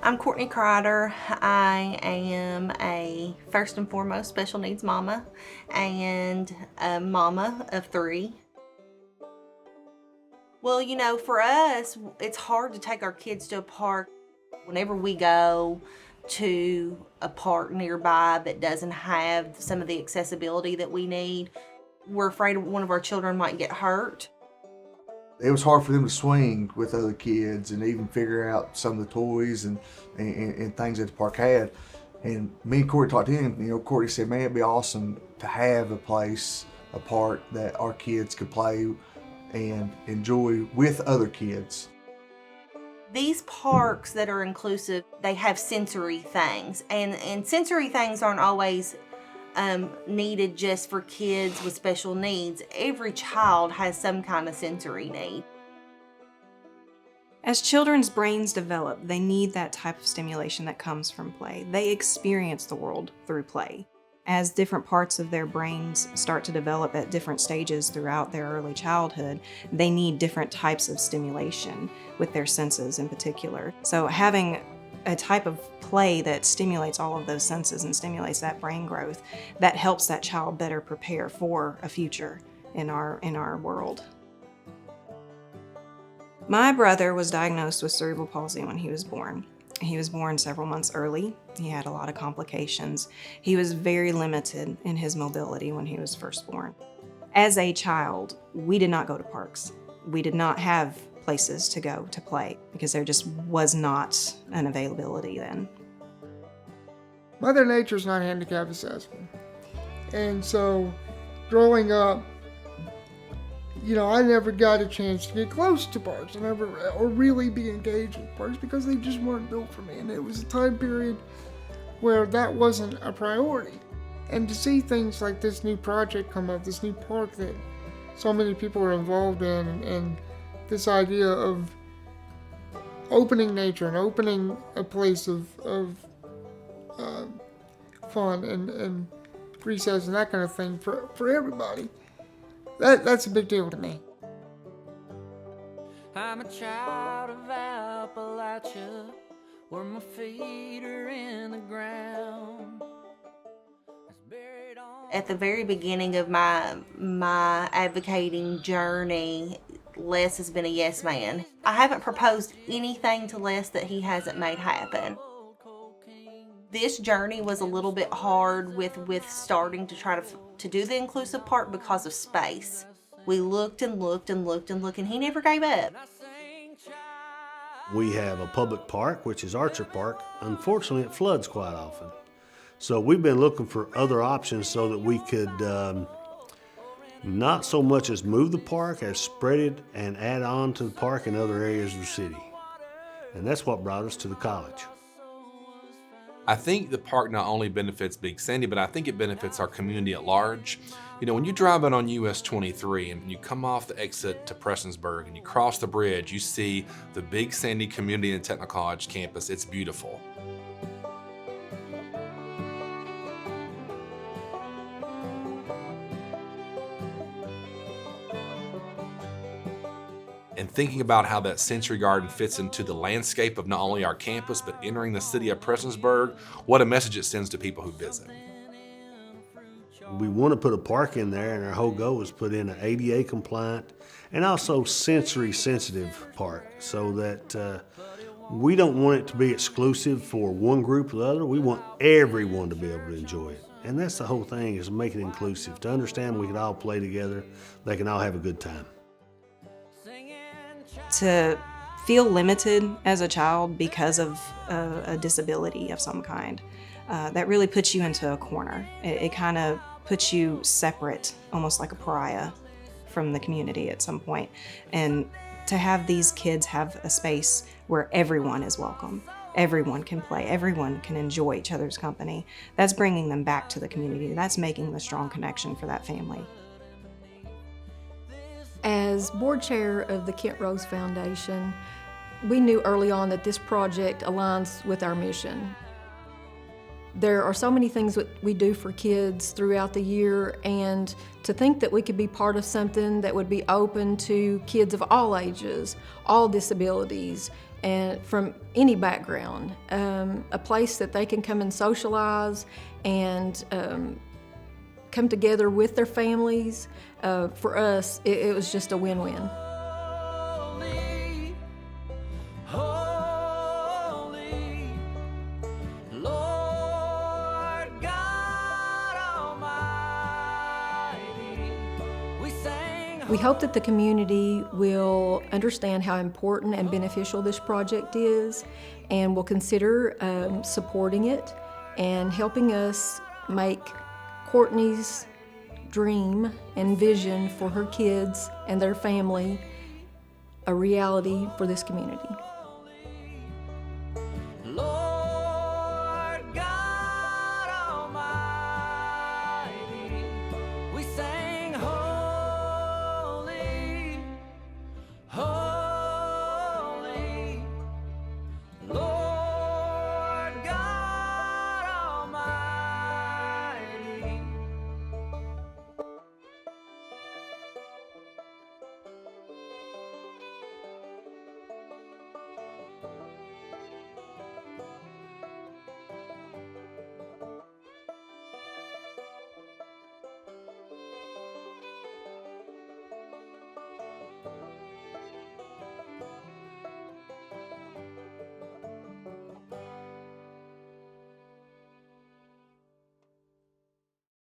I'm Courtney Crider. I am a first and foremost special needs mama and a mama of 3. Well, for us, it's hard to take our kids to a park. Whenever we go to a park nearby that doesn't have some of the accessibility that we need, we're afraid one of our children might get hurt. It was hard for them to swing with other kids and even figure out some of the toys and things that the park had. And me and Courtney talked to him, Courtney said, man, it'd be awesome to have a park that our kids could play and enjoy with other kids. These parks that are inclusive, they have sensory things, and sensory things aren't always needed just for kids with special needs. Every child has some kind of sensory need. As children's brains develop, they need that type of stimulation that comes from play. They experience the world through play. As different parts of their brains start to develop at different stages throughout their early childhood, they need different types of stimulation with their senses in particular. So having a type of play that stimulates all of those senses and stimulates that brain growth, that helps that child better prepare for a future in our world. My brother was diagnosed with cerebral palsy when he was born. He was born several months early. He had a lot of complications. He was very limited in his mobility when he was first born. As a child, we did not go to parks. We did not have places to go to play because there just was not an availability then. Mother Nature's not handicap accessible. And so growing up, I never got a chance to get close to parks or really be engaged with parks because they just weren't built for me. And it was a time period where that wasn't a priority. And to see things like this new project come up, this new park that so many people are involved in, and this idea of opening nature and opening a place of fun and recess and that kind of thing for everybody, that's a big deal to me. I'm a child of Appalachia, where my feet are in the ground. At the very beginning of my advocating journey, Les has been a yes man. I haven't proposed anything to Les that he hasn't made happen. This journey was a little bit hard with starting to try to do the inclusive part because of space. We looked and looked and looked and looked, and he never gave up. We have a public park, which is Archer Park. Unfortunately, it floods quite often. So we've been looking for other options so that we could not so much as move the park as spread it and add on to the park in other areas of the city. And that's what brought us to the college. I think the park not only benefits Big Sandy, but I think it benefits our community at large. When you drive in on US 23 and you come off the exit to Prestonsburg and you cross the bridge, you see the Big Sandy Community and Technical College campus. It's beautiful. And thinking about how that sensory garden fits into the landscape of not only our campus, but entering the city of Prestonsburg, what a message it sends to people who visit. We want to put a park in there, and our whole goal is put in an ADA compliant and also sensory sensitive park, so that we don't want it to be exclusive for one group or the other. We want everyone to be able to enjoy it. And that's the whole thing, is make it inclusive, to understand we can all play together, they can all have a good time. To feel limited as a child because of a disability of some kind, that really puts you into a corner. It kind of puts you separate, almost like a pariah from the community at some point. And to have these kids have a space where everyone is welcome, everyone can play, everyone can enjoy each other's company, that's bringing them back to the community. That's making the strong connection for that family. As board chair of the Kent Rose Foundation, we knew early on that this project aligns with our mission. There are so many things that we do for kids throughout the year, and to think that we could be part of something that would be open to kids of all ages, all disabilities, and from any background, a place that they can come and socialize and come together with their families. For us, it was just a win-win. Holy, Lord God Almighty, we sang. We hope that the community will understand how important and beneficial this project is and will consider supporting it and helping us make Courtney's dream and vision for her kids and their family a reality for this community.